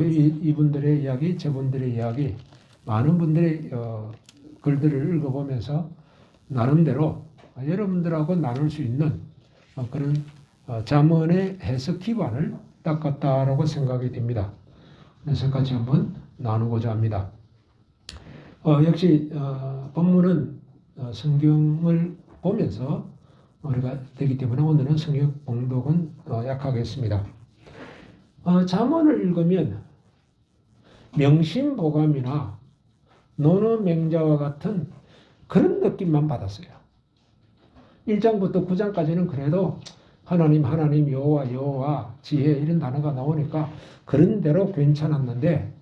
이분들의 이야기, 저분들의 이야기, 많은 분들의 글들을 읽어보면서 나름대로 여러분들하고 나눌 수 있는 그런 잠언의 해석 기반을 닦았다라고 생각이 됩니다. 그래서 같이 한번 나누고자 합니다. 역시 본문은 성경을 보면서 우리가 되기 때문에 오늘은 성경 봉독은 약하겠습니다. 잠언을 읽으면 명심보감이나 논어맹자와 같은 그런 느낌만 받았어요. 1장부터 9장까지는 그래도 하나님 여호와 지혜 이런 단어가 나오니까 그런 대로 괜찮았는데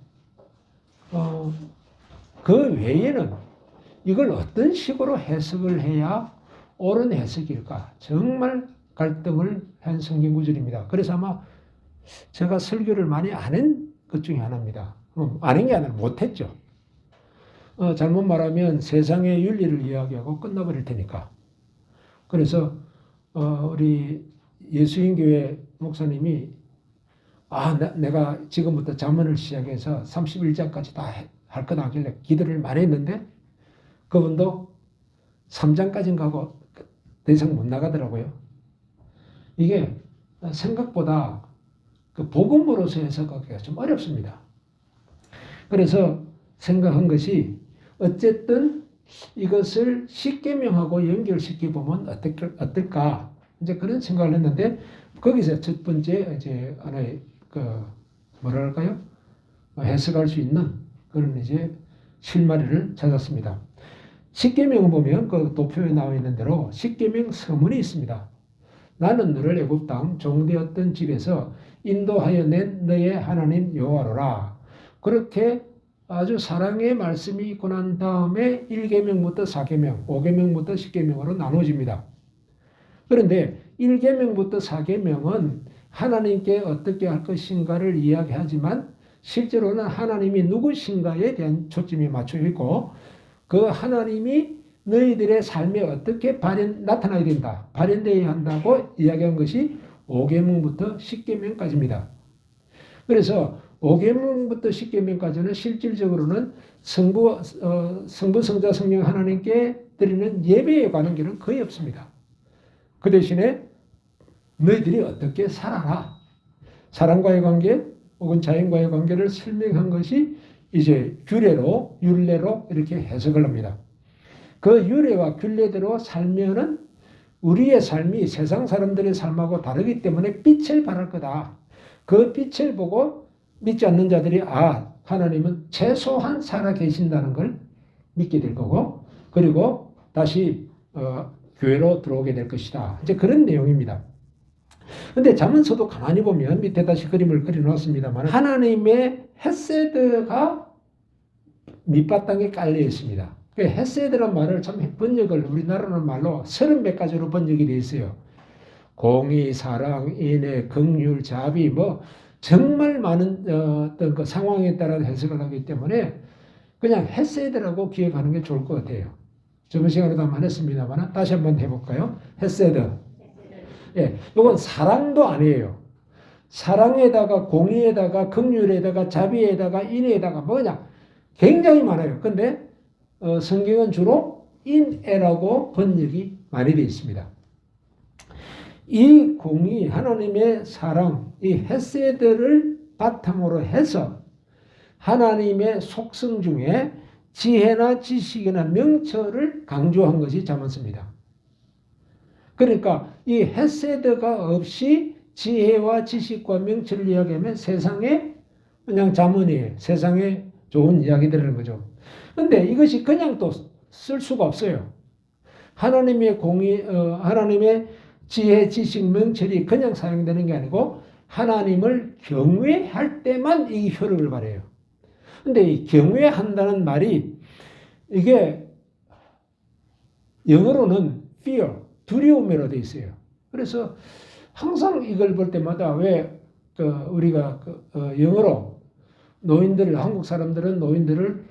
그 외에는 이걸 어떤 식으로 해석을 해야 옳은 해석일까 정말 갈등을 한 성경 구절입니다. 그래서 아마 제가 설교를 많이 안 한 것 중에 하나입니다. 안 한 게 아니라 못했죠. 잘못 말하면 세상의 윤리를 이야기하고 끝나버릴 테니까. 그래서 우리 예수인교회 목사님이 내가 지금부터 잠언을 시작해서 31장까지 다 할 거다 하길래 기도를 많이 했는데 그분도 3장까지는 가고 더 이상 못 나가더라고요. 이게 생각보다 그 복음으로서 해석하기가 좀 어렵습니다. 그래서 생각한 것이 어쨌든 이것을 십계명하고 연결시켜 보면 어떨까 이제 그런 생각을 했는데 거기서 첫 번째 이제 하나의 뭐랄까요 해석할 수 있는 그런 이제 실마리를 찾았습니다. 십계명을 보면 그 도표에 나와 있는 대로 십계명 서문이 있습니다. 나는 너를 애굽 땅 종되었던 집에서 인도하여 낸 너의 하나님 여호와로라. 그렇게 아주 사랑의 말씀이 있고 난 다음에 1계명부터 4계명, 5계명부터 10계명으로 나눠집니다. 그런데 1계명부터 4계명은 하나님께 어떻게 할 것인가를 이야기하지만 실제로는 하나님이 누구신가에 대한 초점이 맞춰 있고 그 하나님이 너희들의 삶에 어떻게 나타나야 된다, 발현되어야 한다고 이야기한 것이 5계명부터 10계명까지입니다. 그래서 5계명부터 10계명까지는 실질적으로는 성부, 성자, 성령 하나님께 드리는 예배에 관한 게는 거의 없습니다. 그 대신에 너희들이 어떻게 살아라, 사람과의 관계 혹은 자연과의 관계를 설명한 것이 이제 규례로, 율례로 이렇게 해석을 합니다. 그 율례와 균례대로 살면은 우리의 삶이 세상 사람들의 삶하고 다르기 때문에 빛을 발할 거다. 그 빛을 보고 믿지 않는 자들이 하나님은 최소한 살아 계신다는 걸 믿게 될 거고 그리고 다시 교회로 들어오게 될 것이다. 이제 그런 내용입니다. 근데 잠언서도 가만히 보면 밑에 다시 그림을 그려놨습니다만 하나님의 헤세드가 밑바탕에 깔려 있습니다. 헤세드란 말을 참 번역을 우리나라는 말로 30몇 가지로 번역이 되어 있어요. 공의, 사랑, 인애, 긍휼, 자비 뭐 정말 많은 어떤 그 상황에 따라 해석을 하기 때문에 그냥 헤세드라고 기억하는 게 좋을 것 같아요. 저번 시간에도 한번 했습니다만 다시 한번 해볼까요? 헤세드. 예, 이건 사랑도 아니에요. 사랑에다가 공의에다가 긍휼에다가 자비에다가 인애에다가 뭐냐 굉장히 많아요. 근데 성경은 주로 인애라고 번역이 많이 되어 있습니다. 이 공의, 하나님의 사랑, 이 헤세드를 바탕으로 해서 하나님의 속성 중에 지혜나 지식이나 명철을 강조한 것이 잠언서입니다. 그러니까 이 헤세드가 없이 지혜와 지식과 명철을 이야기하면 세상에 그냥 잠언이에요. 세상에 좋은 이야기들이라는 거죠. 그런데 이것이 그냥 또 쓸 수가 없어요. 하나님의 하나님의 지혜, 지식, 명철이 그냥 사용되는 게 아니고 하나님을 경외할 때만 이 효력을 발휘해요. 그런데 이 경외한다는 말이 이게 영어로는 fear, 두려움이라고 되어 있어요. 그래서 항상 이걸 볼 때마다 왜 우리가 영어로 한국 사람들은 노인들을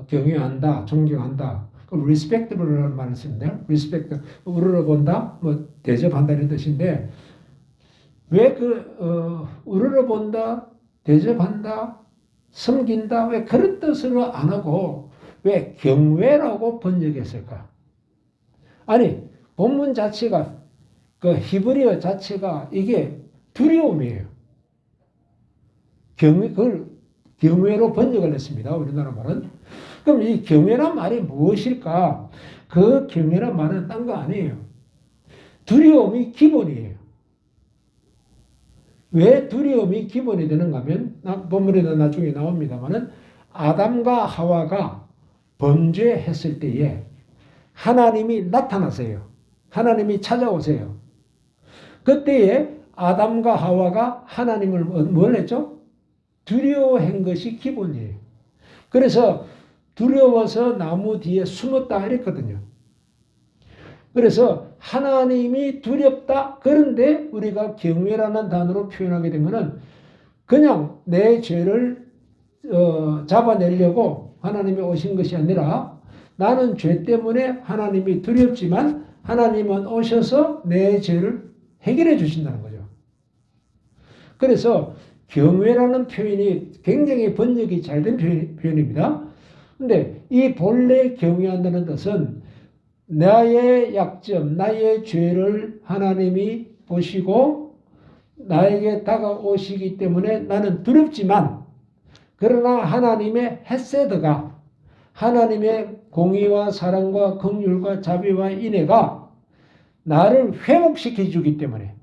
경외한다, 존경한다. respect라는 말을 쓰는데요. respect, 우러러본다, 대접한다 이런 뜻인데 왜 우러러본다, 대접한다, 섬긴다, 왜 그런 뜻으로 안 하고 왜 경외라고 번역했을까? 아니, 본문 자체가, 그 히브리어 자체가 이게 두려움이에요. 그걸 경외로 번역을 했습니다. 우리나라 말은. 그럼 이 경외란 말이 무엇일까? 그 경외란 말은 딴 거 아니에요. 두려움이 기본이에요. 왜 두려움이 기본이 되는가 하면, 본문에도 나중에 나옵니다만은, 아담과 하와가 범죄했을 때에 하나님이 나타나세요. 하나님이 찾아오세요. 그때에 아담과 하와가 하나님을 뭘 했죠? 두려워한 것이 기본이에요. 그래서 두려워서 나무 뒤에 숨었다 이랬거든요. 그래서 하나님이 두렵다. 그런데 우리가 경외라는 단어로 표현하게 되면은 그냥 내 죄를 잡아내려고 하나님이 오신 것이 아니라 나는 죄 때문에 하나님이 두렵지만 하나님은 오셔서 내 죄를 해결해 주신다는 거죠. 그래서 경외라는 표현이 굉장히 번역이 잘 된 표현입니다. 근데 이 본래 경외한다는 뜻은 나의 약점, 나의 죄를 하나님이 보시고 나에게 다가오시기 때문에 나는 두렵지만 그러나 하나님의 헤세드가 하나님의 공의와 사랑과 긍휼과 자비와 인애가 나를 회복시켜 주기 때문에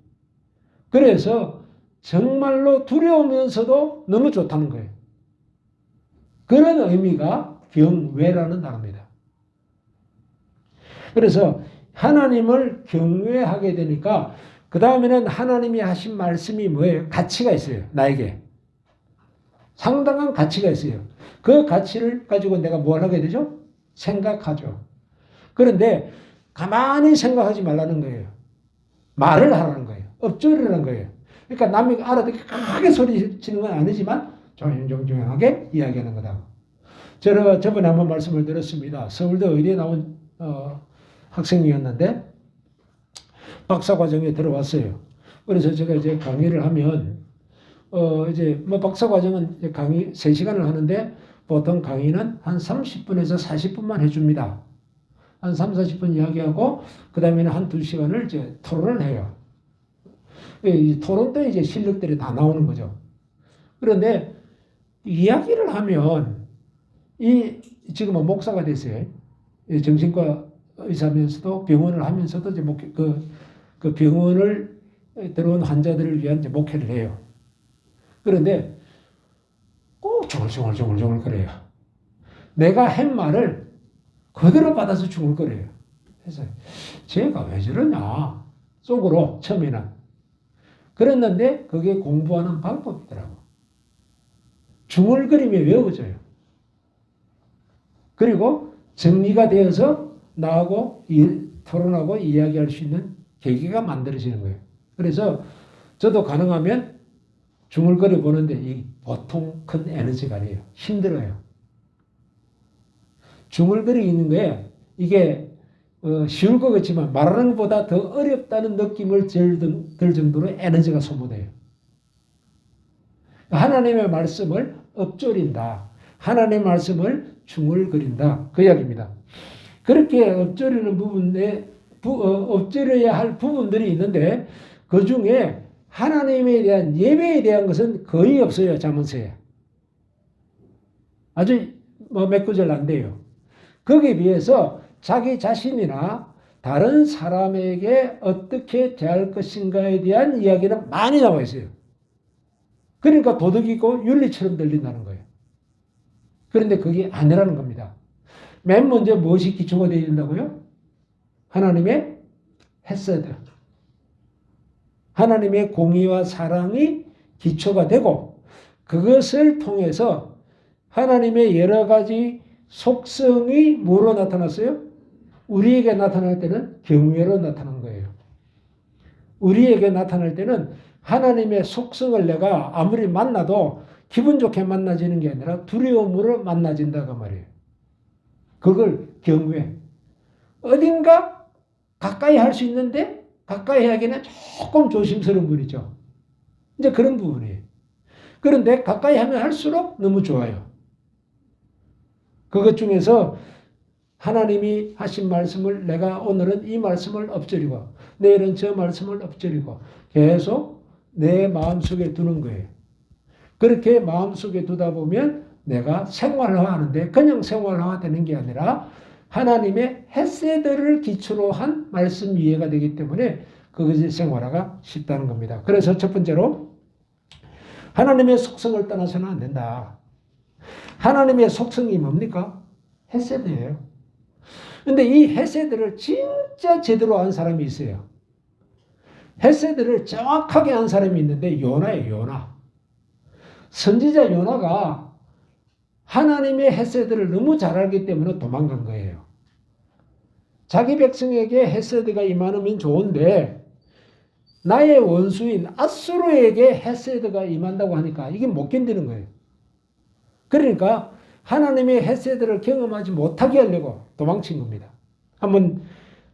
그래서 정말로 두려우면서도 너무 좋다는 거예요. 그런 의미가 경외라는 단어입니다. 그래서 하나님을 경외하게 되니까 그 다음에는 하나님이 하신 말씀이 뭐예요? 가치가 있어요. 나에게. 상당한 가치가 있어요. 그 가치를 가지고 내가 뭘 하게 되죠? 생각하죠. 그런데 가만히 생각하지 말라는 거예요. 말을 하라는 거예요. 엎조리라는 거예요. 그러니까 남이 알아듣기 크게 소리치는 건 아니지만 조용조용하게 이야기하는 거다. 제가 저번에 한번 말씀을 드렸습니다. 서울대 의대에 나온 학생이었는데 박사과정에 들어왔어요. 그래서 제가 이제 강의를 하면 이제 뭐 박사과정은 이제 강의 3시간을 하는데 보통 강의는 한 30분에서 40분만 해줍니다. 한 3, 40분 이야기하고 그 다음에는 한 2시간을 이제 토론을 해요. 이 토론 때 이제 실력들이 다 나오는 거죠. 그런데 이야기를 하면 지금은 목사가 됐어요. 정신과 의사면서도 병원을 하면서도 이제 그 병원을 들어온 환자들을 위한 이제 목회를 해요. 그런데 꼭 중얼중얼 거려요. 내가 한 말을 그대로 받아서 중얼거려요. 그래서 제가 왜 저러냐 속으로 처음에는 그랬는데 그게 공부하는 방법이더라고. 중얼거리며 외워져요. 그리고 정리가 되어서 나하고 토론하고 이야기할 수 있는 계기가 만들어지는 거예요. 그래서 저도 가능하면 중얼거려 보는데 이 보통 큰 에너지가 아니에요. 힘들어요. 중얼거리고 있는 거에 이게 쉬울 것 같지만 말하는 것보다 더 어렵다는 느낌을 들 정도로 에너지가 소모돼요. 하나님의 말씀을 엎조린다. 하나님의 말씀을 중얼거린다. 그 이야기입니다. 그렇게 엎조리는 부분에 엎조려야 할 부분들이 있는데 그 중에 하나님에 대한 예배에 대한 것은 거의 없어요. 잠언서에. 아주 몇 구절 안 돼요. 거기에 비해서 자기 자신이나 다른 사람에게 어떻게 대할 것인가에 대한 이야기는 많이 나와 있어요. 그러니까 도덕이고 윤리처럼 들린다는 거예요. 그런데 그게 아니라는 겁니다. 맨 먼저 무엇이 기초가 되어야 된다고요? 하나님의 헤세드. 하나님의 공의와 사랑이 기초가 되고 그것을 통해서 하나님의 여러 가지 속성이 뭐로 나타났어요? 우리에게 나타날 때는 경외로 나타난 거예요. 우리에게 나타날 때는 하나님의 속성을 내가 아무리 만나도 기분 좋게 만나지는 게 아니라 두려움으로 만나진다고 말이에요. 그걸 경외. 어딘가 가까이 할 수 있는데 가까이 하기는 조금 조심스러운 분이죠. 이제 그런 부분이에요. 그런데 가까이 하면 할수록 너무 좋아요. 그것 중에서 하나님이 하신 말씀을 내가 오늘은 이 말씀을 엎드리고 내일은 저 말씀을 엎드리고 계속 내 마음속에 두는 거예요. 그렇게 마음속에 두다 보면 내가 생활화하는데 그냥 생활화되는 게 아니라 하나님의 헤세드를 기초로 한 말씀 이해가 되기 때문에 그것이 생활화가 쉽다는 겁니다. 그래서 첫 번째로 하나님의 속성을 떠나서는 안 된다. 하나님의 속성이 뭡니까? 헤세드예요. 근데 이 헤세드를 진짜 제대로 한 사람이 있어요. 헤세드를 정확하게 한 사람이 있는데 요나예요. 요나. 선지자 요나가 하나님의 헤세드를 너무 잘 알기 때문에 도망간 거예요. 자기 백성에게 헤세드가 임하면 좋은데 나의 원수인 아수르에게 헤세드가 임한다고 하니까 이게 못 견디는 거예요. 그러니까 하나님의 헤세드를 경험하지 못하게 하려고 도망친 겁니다. 한번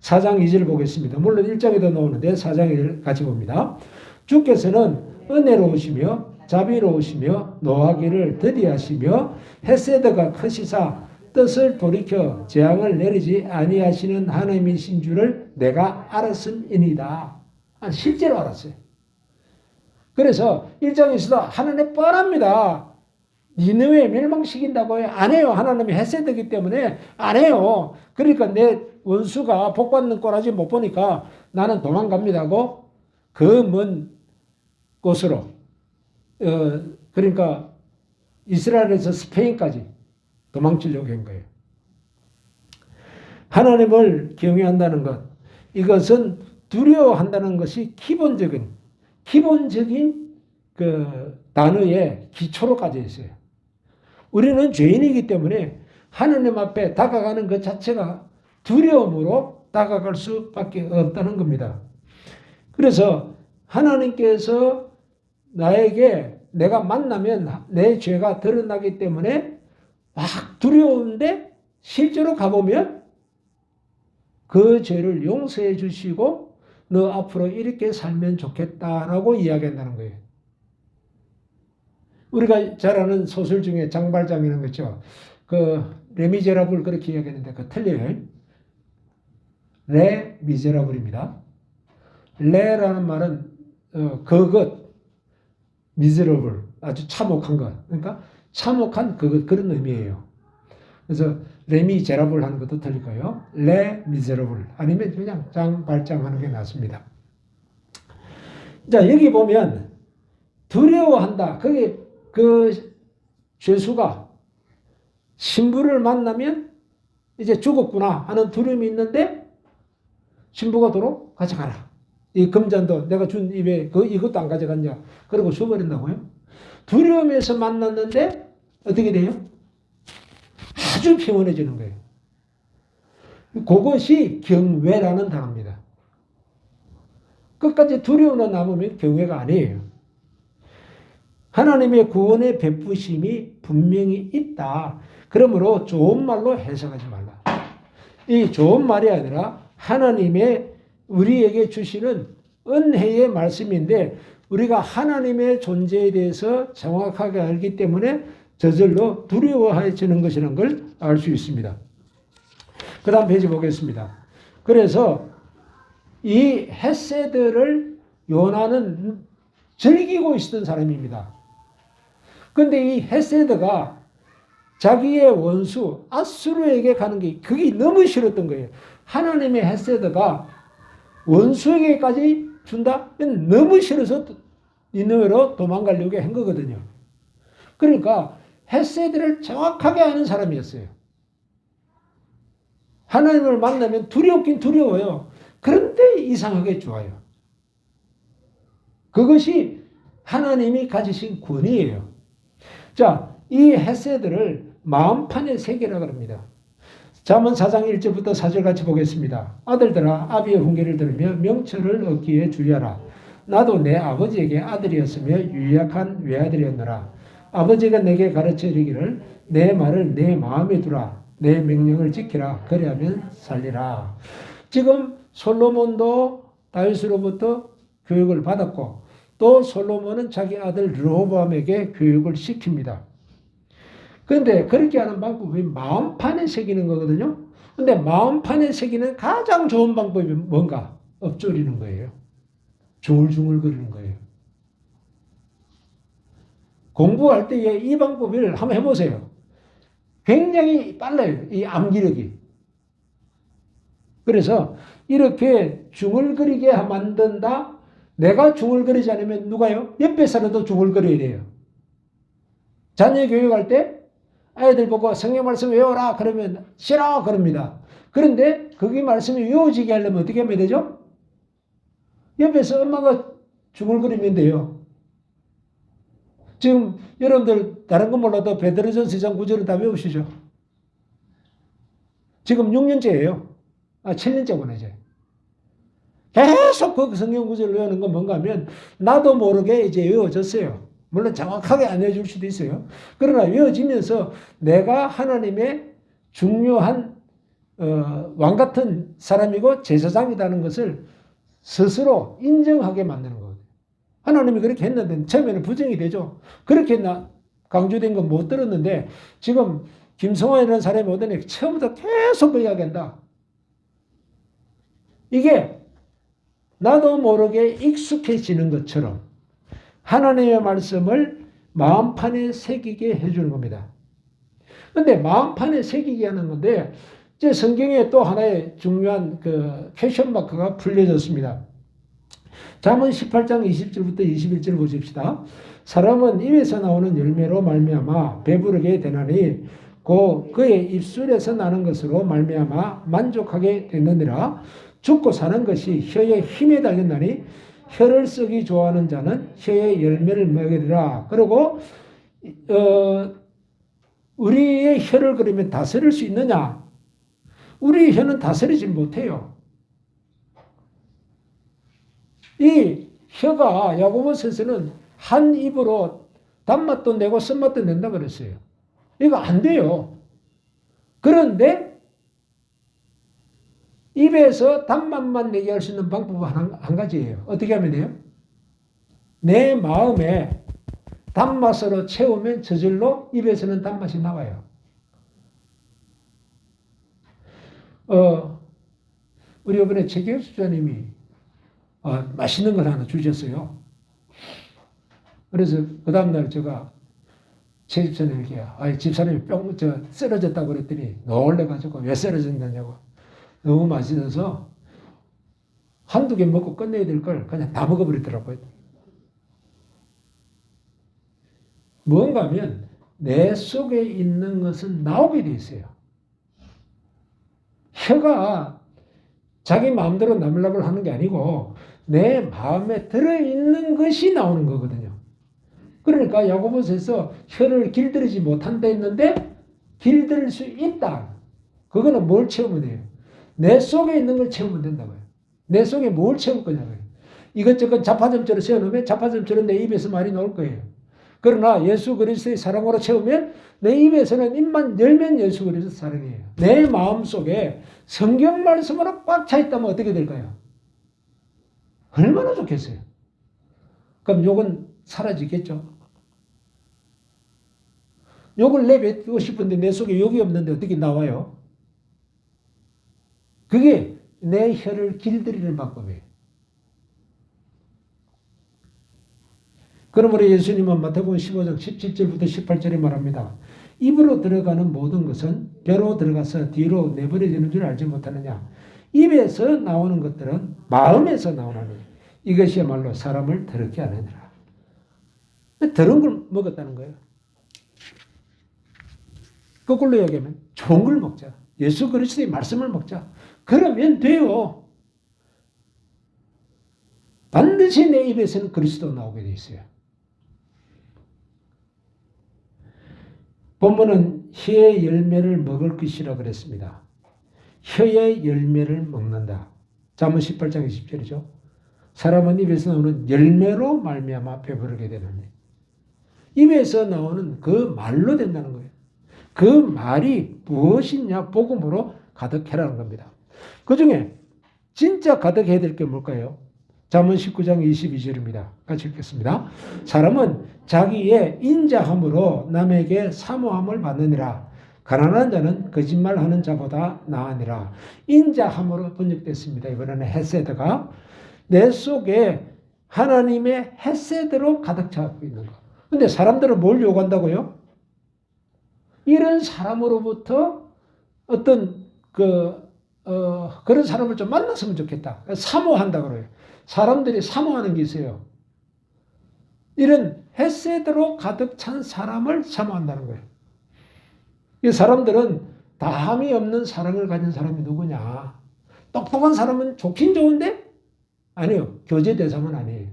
4장 2절 보겠습니다. 물론 1장에도 나오는데 4장 2절 같이 봅니다. 주께서는 은혜로우시며 자비로우시며 노하기를 더디하시며 헤세드가 크시사 뜻을 돌이켜 재앙을 내리지 아니하시는 하나님이신 줄을 내가 알았음이니이다. 실제로 알았어요. 그래서 1장에서도 하나님 뻔합니다. 니느웨 멸망시킨다고 해요. 안 해요. 하나님이 헤세드이기 때문에 안 해요. 그러니까 내 원수가 복받는 꼴하지 못 보니까 나는 도망갑니다 하고 그 먼 곳으로 그러니까 이스라엘에서 스페인까지 도망치려고 한 거예요. 하나님을 경외한다는 것, 이것은 두려워한다는 것이 기본적인 그 단어의 기초로 가져 있어요. 우리는 죄인이기 때문에 하나님 앞에 다가가는 것 자체가 두려움으로 다가갈 수밖에 없다는 겁니다. 그래서 하나님께서 나에게 내가 만나면 내 죄가 드러나기 때문에 막 두려운데 실제로 가보면 그 죄를 용서해 주시고 너 앞으로 이렇게 살면 좋겠다라고 이야기한다는 거예요. 우리가 잘 아는 소설 중에 장발장이라는 거 있죠. 그 레미제라블 그렇게 이야기했는데 그 틀려요. 레미제라블입니다. 레라는 말은 그것, 미저러블 아주 참혹한 것. 그러니까 참혹한 그것 그런 의미예요. 그래서 레미제라블 하는 것도 틀릴 거예요. 레미제라블 아니면 그냥 장발장하는 게 낫습니다. 자 여기 보면 두려워한다. 그게 그 죄수가 신부를 만나면 이제 죽었구나 하는 두려움이 있는데 신부가 도로 가져가라. 이 금잔도 내가 준 입에 이것도 안 가져갔냐. 그러고 줘버린다고요. 두려움에서 만났는데 어떻게 돼요? 아주 평온해지는 거예요. 그것이 경외라는 단어입니다. 끝까지 두려움만 남으면 경외가 아니에요. 하나님의 구원의 베푸심이 분명히 있다. 그러므로 좋은 말로 해석하지 말라. 이 좋은 말이 아니라 하나님의 우리에게 주시는 은혜의 말씀인데 우리가 하나님의 존재에 대해서 정확하게 알기 때문에 저절로 두려워해지는 것이라는 걸 알 수 있습니다. 그 다음 페이지 보겠습니다. 그래서 이 헤세드를 요나는 즐기고 있었던 사람입니다. 그런데 이 헤세드가 자기의 원수 아수르에게 가는 게 그게 너무 싫었던 거예요. 하나님의 헤세드가 원수에게까지 준다? 너무 싫어서 니느웨로 도망가려고 한 거거든요. 그러니까 헤세드를 정확하게 아는 사람이었어요. 하나님을 만나면 두렵긴 두려워요. 그런데 이상하게 좋아요. 그것이 하나님이 가지신 권위예요. 자, 이 헤세드를 마음판의 세계라고 합니다. 잠언 4장 1절부터 4절 같이 보겠습니다. 아들들아 아비의 훈계를 들으며 명철을 얻기에 주의하라. 나도 내 아버지에게 아들이었으며 유약한 외아들이었노라. 아버지가 내게 가르쳐 이르기를 내 말을 내 마음에 두라. 내 명령을 지키라. 그리하면 살리라. 지금 솔로몬도 다윗으로부터 교육을 받았고 또 솔로몬은 자기 아들 르호보암에게 교육을 시킵니다. 그런데 그렇게 하는 방법이 마음판에 새기는 거거든요. 근데 마음판에 새기는 가장 좋은 방법이 뭔가? 엎조리는 거예요. 중얼중얼 거리는 거예요. 공부할 때 이 방법을 한번 해보세요. 굉장히 빨라요. 이 암기력이. 그래서 이렇게 중얼거리게 만든다. 내가 중얼거리지 않으면 누가요? 옆에 사람도 중얼거려야 돼요. 자녀 교육할 때 아이들 보고 성경 말씀 외워라 그러면 싫어 그럽니다. 그런데 거기 말씀이 외워지게 하려면 어떻게 하면 되죠? 옆에서 엄마가 중얼거리면 돼요. 지금 여러분들 다른 건 몰라도 베드로전서 2장 9절은 다 외우시죠? 지금 6년째예요. 7년째구나 이제. 계속 그 성경 구절을 외우는 건 뭔가 하면 나도 모르게 이제 외워졌어요. 물론 정확하게 안 외워줄 수도 있어요. 그러나 외워지면서 내가 하나님의 중요한 왕 같은 사람이고 제사장이라는 것을 스스로 인정하게 만드는 거거든요. 하나님이 그렇게 했는데 처음에는 부정이 되죠. 그렇게 강조된 건 못 들었는데 지금 김성환이라는 사람이 오더니 처음부터 계속 그 이야기한다. 이게 나도 모르게 익숙해지는 것처럼 하나님의 말씀을 마음판에 새기게 해주는 겁니다. 그런데 마음판에 새기게 하는 건데 이제 성경에 또 하나의 중요한 그 퀘션 마크가 풀려졌습니다. 잠언 18장 20절부터 21절 보십시다. 사람은 입에서 나오는 열매로 말미암아 배부르게 되나니 그의 입술에서 나는 것으로 말미암아 만족하게 되느니라. 죽고 사는 것이 혀의 힘에 달렸나니 혀를 쓰기 좋아하는 자는 혀의 열매를 먹으리라. 그리고 우리의 혀를 그러면 다스릴 수 있느냐? 우리 혀는 다스리지 못해요. 이 혀가 야고보서에서는 한 입으로 단맛도 내고 쓴맛도 낸다 그랬어요. 이거 안 돼요. 그런데 입에서 단맛만 내게 할 수 있는 방법은 한 가지예요. 어떻게 하면 돼요? 내 마음에 단맛으로 채우면 저절로 입에서는 단맛이 나와요. 우리 이번에 최기혁 수자님이 맛있는 걸 하나 주셨어요. 그래서 그 다음날 제가 최 집사님에게 집사님이 쓰러졌다고 그랬더니 놀래가지고 왜 쓰러졌냐고. 너무 맛있어서 한두 개 먹고 끝내야 될 걸 그냥 다 먹어버리더라고요. 뭔가 하면 내 속에 있는 것은 나오게 돼 있어요. 혀가 자기 마음대로 나물나물 하는 게 아니고 내 마음에 들어있는 것이 나오는 거거든요. 그러니까 야고보서에서 혀를 길들이지 못한다 했는데 길들일 수 있다. 그거는 뭘 채우면 돼요? 내 속에 있는 걸 채우면 된다고요. 내 속에 뭘 채울 거냐고요. 이것저것 자파점처럼 세워놓으면 자파점처럼 내 입에서 말이 나올 거예요. 그러나 예수 그리스도의 사랑으로 채우면 내 입에서는 입만 열면 예수 그리스도 사랑이에요. 내 마음속에 성경 말씀으로 꽉 차 있다면 어떻게 될까요? 얼마나 좋겠어요. 그럼 욕은 사라지겠죠. 욕을 내뱉고 싶은데 내 속에 욕이 없는데 어떻게 나와요? 그게 내 혀를 길들이는 방법이에요. 그러므로 예수님은 마태복음 15장 17절부터 18절에 말합니다. 입으로 들어가는 모든 것은 배로 들어가서 뒤로 내버려지는 줄 알지 못하느냐. 입에서 나오는 것들은 마음에서 나오나니 이것이야말로 사람을 더럽게 하느니라. 더러운 걸 먹었다는 거예요. 거꾸로 얘기하면 좋은 걸 먹자. 예수 그리스도의 말씀을 먹자. 그러면 돼요. 반드시 내 입에서는 그리스도 나오게 돼 있어요. 본문은 혀의 열매를 먹을 것이라 그랬습니다. 혀의 열매를 먹는다. 잠언 18장 20절이죠. 사람은 입에서 나오는 열매로 말미암아 배부르게 되느니. 입에서 나오는 그 말로 된다는 거예요. 그 말이 무엇이냐? 복음으로 가득해라는 겁니다. 그 중에 진짜 가득해야 될 게 뭘까요? 잠언 19장 22절입니다. 같이 읽겠습니다. 사람은 자기의 인자함으로 남에게 사모함을 받느니라. 가난한 자는 거짓말하는 자보다 나으니라. 인자함으로 번역됐습니다. 이번에는 헤세드가 내 속에 하나님의 헤세드로 가득 차고 있는 것. 근데 사람들은 뭘 요구한다고요? 이런 사람으로부터 어떤 그런 사람을 좀 만났으면 좋겠다. 사모한다 그래요. 사람들이 사모하는 게 있어요. 이런 헤세드로 가득 찬 사람을 사모한다는 거예요. 이 사람들은 다함이 없는 사랑을 가진 사람이 누구냐? 똑똑한 사람은 좋긴 좋은데? 아니요. 교제 대상은 아니에요.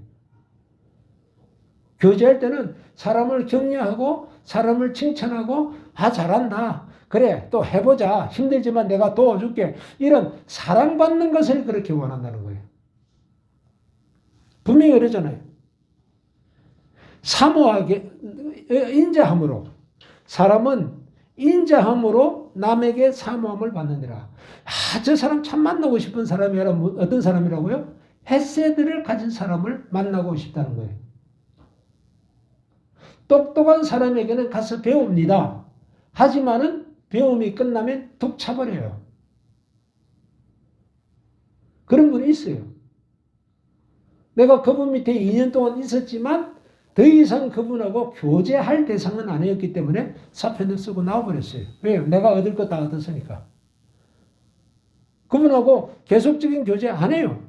교제할 때는 사람을 격려하고 사람을 칭찬하고 잘한다. 그래 또 해보자. 힘들지만 내가 도와줄게. 이런 사랑받는 것을 그렇게 원한다는 거예요. 분명히 그러잖아요. 사모하게 인자함으로 사람은 인자함으로 남에게 사모함을 받느니라. 저 사람 참 만나고 싶은 사람이라 어떤 사람이라고요? 헤세드를 가진 사람을 만나고 싶다는 거예요. 똑똑한 사람에게는 가서 배웁니다. 하지만은 배움이 끝나면 툭 차버려요. 그런 분이 있어요. 내가 그분 밑에 2년 동안 있었지만 더 이상 그분하고 교제할 대상은 아니었기 때문에 사표를 쓰고 나와버렸어요. 왜요? 내가 얻을 것 다 얻었으니까. 그분하고 계속적인 교제 안 해요.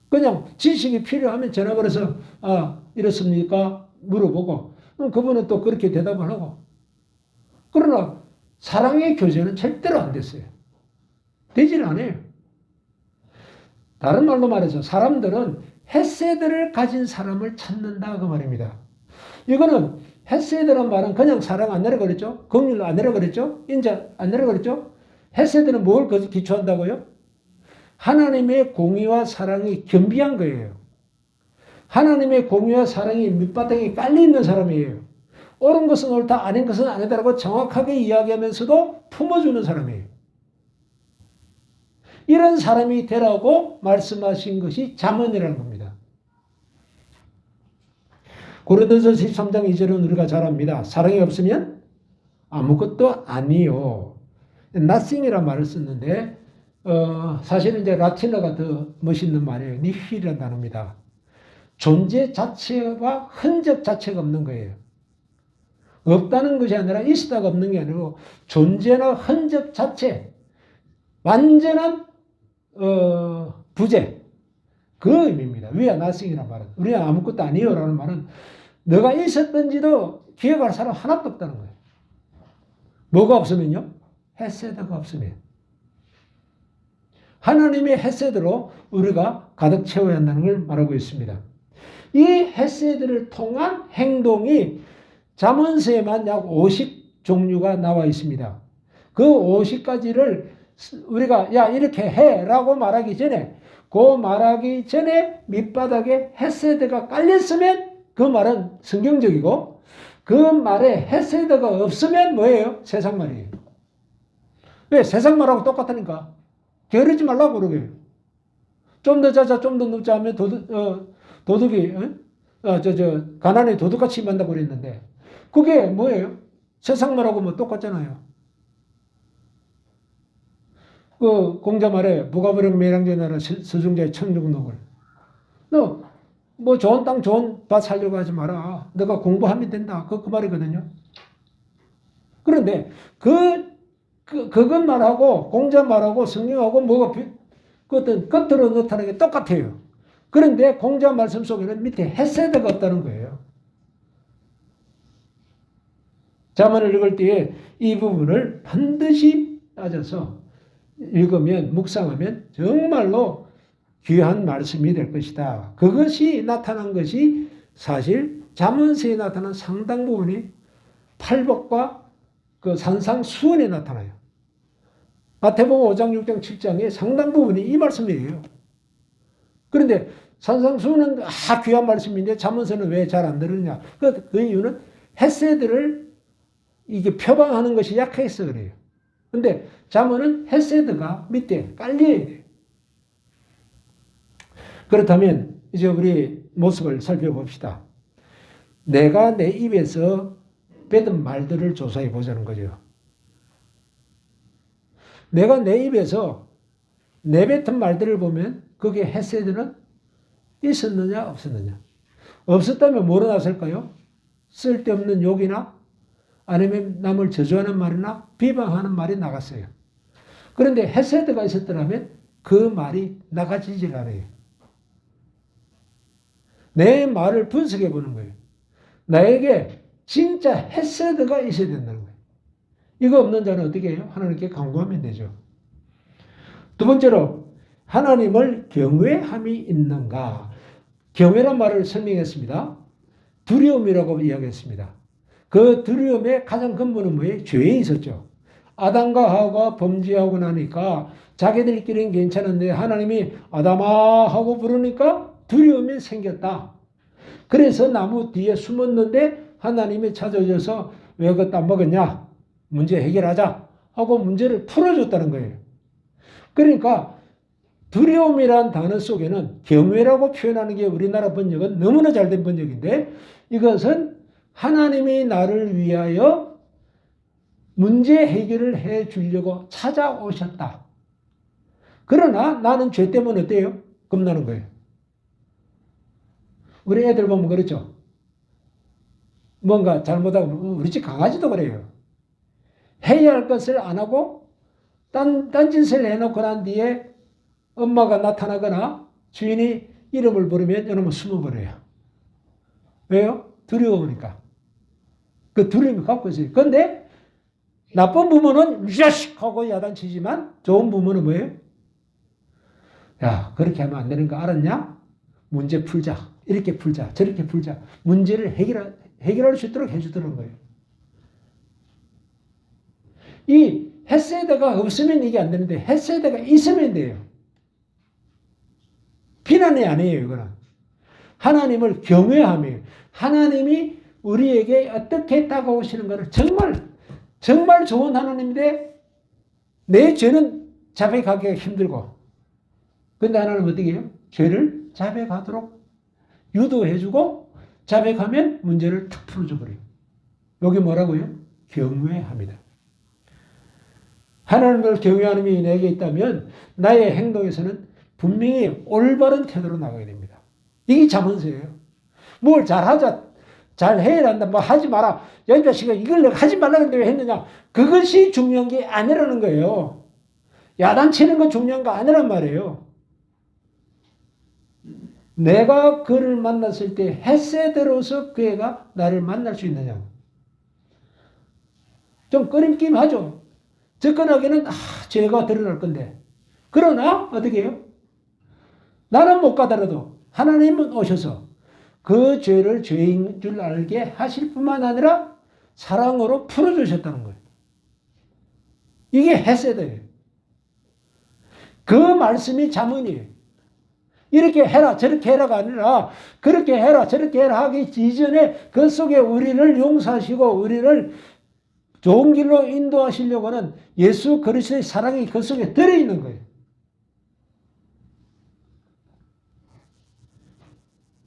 그냥 지식이 필요하면 전화 걸어서 이렇습니까? 물어보고 그분은 또 그렇게 대답을 하고. 그러나 사랑의 교제는 절대로 안 됐어요. 되지는 않아요. 다른 말로 말해서 사람들은 헤세드를 가진 사람을 찾는다 그 말입니다. 이거는 헤세드란 말은 그냥 사랑 안 내라 그랬죠? 긍휼 안 내라 그랬죠? 인자 안 내라 그랬죠? 헤세드는 뭘 기초한다고요? 하나님의 공의와 사랑이 겸비한 거예요. 하나님의 공의와 사랑이 밑바닥에 깔려있는 사람이에요. 옳은 것은 옳다, 아닌 것은 아니다라고 정확하게 이야기하면서도 품어주는 사람이에요. 이런 사람이 되라고 말씀하신 것이 잠언이라는 겁니다. 고린도서 13장 2절은 우리가 잘 압니다. 사랑이 없으면 아무것도 아니요. nothing이라는 말을 썼는데 사실은 이제 라틴어가 더 멋있는 말이에요. 니힐이라는 단어입니다. 존재 자체와 흔적 자체가 없는 거예요. 없다는 것이 아니라 있다가 없는 게 아니고 존재나 흔적 자체, 완전한 부재, 그 의미입니다. We are nothing이라는 말은, 우리는 아무것도 아니에요 라는 말은 너가 있었던지도 기억할 사람 하나도 없다는 거예요. 뭐가 없으면요? 헤세드가 없으면. 하나님의 헤세드로 우리가 가득 채워야 한다는 걸 말하고 있습니다. 이 헤세드를 통한 행동이 잠언서에만 약 50종류가 나와 있습니다. 그 50가지를 우리가 야 이렇게 해라고 말하기 전에 밑바닥에 헤세드가 깔렸으면 그 말은 성경적이고 그 말에 헤세드가 없으면 뭐예요? 세상 말이에요. 왜? 세상 말하고 똑같으니까. 게으르지 말라고 그러게. 좀 더 자자, 좀 더 눕자 하면 도둑이 가난에 도둑같이 만다고 그랬는데 그게 뭐예요? 세상 말하고 뭐 똑같잖아요. 그 공자 말에 무가부령 매량제 나라 서중자의 천중록을 너 뭐 좋은 땅 좋은 밭 살려고 하지 마라. 너가 공부하면 된다. 그 말이거든요. 그런데 그것 말하고 공자 말하고 성경하고 뭐가 그 어떤 겉으로 나타나는 게 똑같아요. 그런데 공자 말씀 속에는 밑에 헤세드가 없다는 거예요. 잠언을 읽을 때에 이 부분을 반드시 따져서 읽으면 묵상하면 정말로 귀한 말씀이 될 것이다. 그것이 나타난 것이 사실 잠언서에 나타난 상당 부분이 팔복과 그 산상수훈에 나타나요. 마태복음 5장, 6장, 7장의 상당 부분이 이 말씀이에요. 그런데 산상수훈은 귀한 말씀인데 잠언서는 왜 잘 안 들으냐? 그 이유는 헤세드를 이게 표방하는 것이 약해서 그래요. 근데 잠언은 헤세드가 밑에 깔려야 돼요. 그렇다면 이제 우리 모습을 살펴봅시다. 내가 내 입에서 뱉은 말들을 조사해 보자는 거죠. 내가 내 입에서 내뱉은 말들을 보면 거기에 헤세드는 있었느냐 없었느냐. 없었다면 뭐로 나설까요? 쓸데없는 욕이나 아니면 남을 저주하는 말이나 비방하는 말이 나갔어요. 그런데 헤세드가 있었더라면 그 말이 나가지질 않아요. 내 말을 분석해 보는 거예요. 나에게 진짜 헤세드가 있어야 된다는 거예요. 이거 없는 자는 어떻게 해요? 하나님께 간구하면 되죠. 두 번째로 하나님을 경외함이 있는가? 경외란 말을 설명했습니다. 두려움이라고 이야기했습니다. 그 두려움의 가장 근본은 뭐예요? 죄에 있었죠. 아담과 하와가 범죄하고 나니까 자기들끼리는 괜찮은데 하나님이 아담아 하고 부르니까 두려움이 생겼다. 그래서 나무 뒤에 숨었는데 하나님이 찾아줘서 왜 그것도 안 먹었냐? 문제 해결하자 하고 문제를 풀어줬다는 거예요. 그러니까 두려움이란 단어 속에는 경외라고 표현하는 게 우리나라 번역은 너무나 잘된 번역인데 이것은 하나님이 나를 위하여 문제 해결을 해 주려고 찾아오셨다. 그러나 나는 죄 때문에 어때요? 겁나는 거예요. 우리 애들 보면 그렇죠. 뭔가 잘못하고 우리 집 강아지도 그래요. 해야 할 것을 안 하고 딴짓을 해놓고 난 뒤에 엄마가 나타나거나 주인이 이름을 부르면 이놈은 숨어버려요. 왜요? 두려우니까. 그 두려움이 갖고 있어요. 그런데 나쁜 부모는 자식 하고 야단치지만 좋은 부모는 뭐예요? 야, 그렇게 하면 안 되는 거 알았냐? 문제 풀자. 이렇게 풀자. 저렇게 풀자. 문제를 해결할 수 있도록 해주더라는 거예요. 이 헤세드가 없으면 이게 안 되는데 헤세드가 있으면 돼요. 비난이 아니에요. 이거는. 하나님을 경외하며 하나님이 우리에게 어떻게 다가오시는 것을 정말 좋은 하나님인데 내 죄는 자백하기가 힘들고 근데 하나님은 어떻게 해요? 죄를 자백하도록 유도해주고 자백하면 문제를 탁 풀어줘 버려요. 여기 뭐라고요? 경외합니다. 하나님을 경외하는 힘이 내게 있다면 나의 행동에서는 분명히 올바른 태도로 나가게 됩니다. 이게 자문서예요. 뭘 잘하자, 잘해야 한다, 뭐 하지 마라. 야, 이 자식아, 이걸 내가 하지 말라는데 왜 했느냐. 그것이 중요한 게 아니라는 거예요. 야단치는 건 중요한 거 아니란 말이에요. 내가 그를 만났을 때 헤세드로서 그 애가 나를 만날 수 있느냐. 좀 꺼림낌 하죠. 접근하기는 죄가 드러날 건데. 그러나 어떻게 해요? 나는 못 가더라도 하나님은 오셔서 그 죄를 죄인 줄 알게 하실 뿐만 아니라 사랑으로 풀어주셨다는 거예요. 이게 헤세드예요. 그 말씀이 자문이에요. 이렇게 해라 저렇게 해라가 아니라 그렇게 해라 저렇게 해라 하기 이전에 그 속에 우리를 용서하시고 우리를 좋은 길로 인도하시려고 하는 예수 그리스도의 사랑이 그 속에 들어있는 거예요.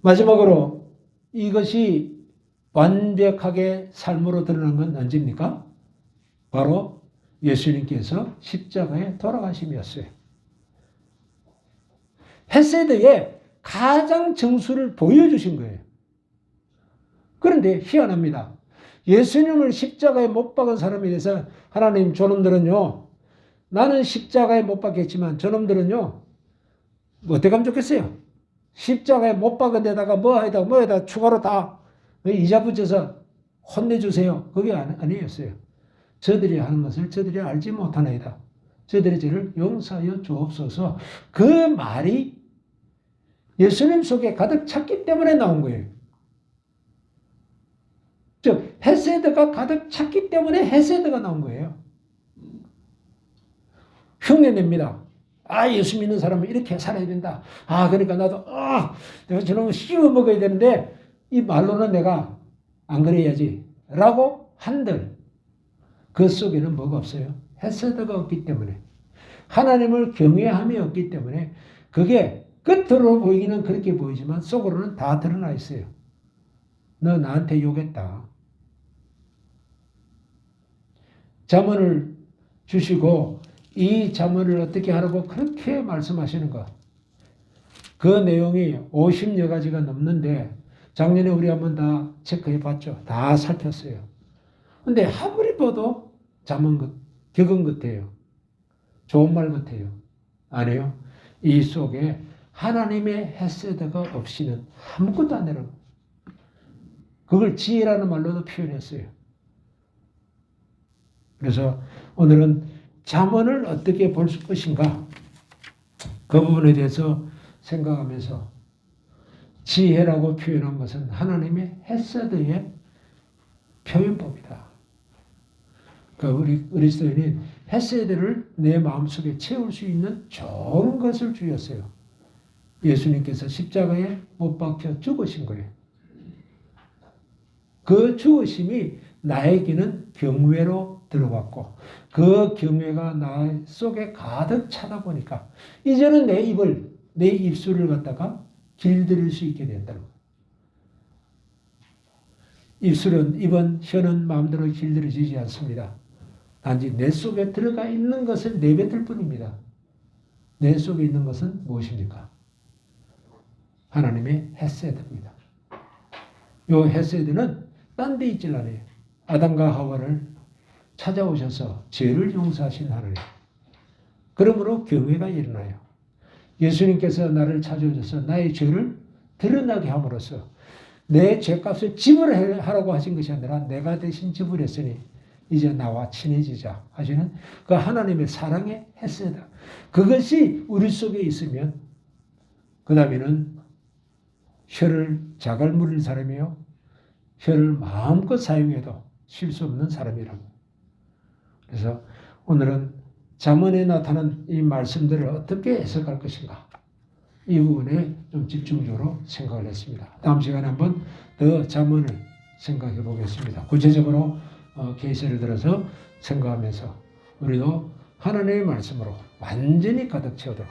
마지막으로 이것이 완벽하게 삶으로 드러난 건 언제입니까? 바로 예수님께서 십자가에 돌아가심이었어요. 헤세드의 가장 정수를 보여주신 거예요. 그런데 희한합니다. 예수님을 십자가에 못 박은 사람에 대해서 하나님 저놈들은요. 나는 십자가에 못 박겠지만 저놈들은요. 어떻게 하면 좋겠어요? 십자가에 못 박은 데다가 뭐에다 추가로 다 이자 붙여서 혼내주세요. 그게 아니었어요. 저들이 하는 것을 저들이 알지 못하나이다. 저들의 죄를 용서하여 주옵소서. 그 말이 예수님 속에 가득 찼기 때문에 나온 거예요. 즉 헤세드가 가득 찼기 때문에 헤세드가 나온 거예요. 흉내냅니다. 예수 믿는 사람은 이렇게 살아야 된다. 그러니까 나도 내가 저놈을 씹어 먹어야 되는데 이 말로는 내가 안 그래야지 라고 한들 그 속에는 뭐가 없어요? 헤세드가 없기 때문에 하나님을 경외함이 없기 때문에 그게 겉으로 보이기는 그렇게 보이지만 속으로는 다 드러나 있어요. 너 나한테 욕했다. 잠언을 주시고 이 잠언을 어떻게 하라고 그렇게 말씀하시는 것. 그 내용이 50여 가지가 넘는데 작년에 우리 한번 다 체크해 봤죠. 다 살폈어요. 근데 아무리 봐도 잠언 격언 같아요. 좋은 말 같아요. 아니에요. 이 속에 하나님의 헤세드가 없이는 아무것도 안 되는 거예요. 그걸 지혜라는 말로도 표현했어요. 그래서 오늘은 잠언을 어떻게 볼 것인가 그 부분에 대해서 생각하면서 지혜라고 표현한 것은 하나님의 헤세드의 표현법이다. 그러니까 우리 그리스도인은 헤세드를 내 마음속에 채울 수 있는 좋은 것을 주셨어요. 예수님께서 십자가에 못 박혀 죽으신 거예요. 그 죽으심이 나에게는 경외로 들어갔고 그 경외가 나 속에 가득 차다 보니까 이제는 내 입술을 갖다가 길들일 수 있게 된다는 거예요. 입은, 혀는 마음대로 길들여지지 않습니다. 단지 내 속에 들어가 있는 것을 내뱉을 뿐입니다. 내 속에 있는 것은 무엇입니까? 하나님의 헤세드입니다. 이 헤세드는 딴 데 있질 않아요. 아담과 하와를 찾아오셔서 죄를 용서하신 하나님. 그러므로 경외가 일어나요. 예수님께서 나를 찾아오셔서 나의 죄를 드러나게 함으로써 내 죄값을 지불하라고 하신 것이 아니라 내가 대신 지불했으니 이제 나와 친해지자 하시는 그 하나님의 사랑의 헤세드. 그것이 우리 속에 있으면 그 다음에는 혀를 자갈 물릴 사람이요. 혀를 마음껏 사용해도 쉴 수 없는 사람이랍니다. 그래서 오늘은 잠언에 나타난 이 말씀들을 어떻게 해석할 것인가 이 부분에 좀 집중적으로 생각을 했습니다. 다음 시간에 한번 더 잠언을 생각해 보겠습니다. 구체적으로 계시를 들어서 생각하면서 우리도 하나님의 말씀으로 완전히 가득 채우도록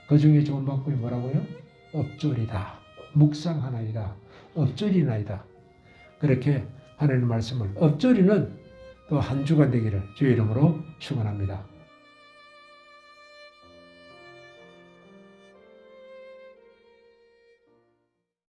그 중에 좋은 방법이 뭐라고요? 엎조리다. 묵상하나이다. 엎조리나이다. 그렇게 하나님의 말씀을 엎조리는 또 한 주간 되기를 주의 이름으로 축원합니다.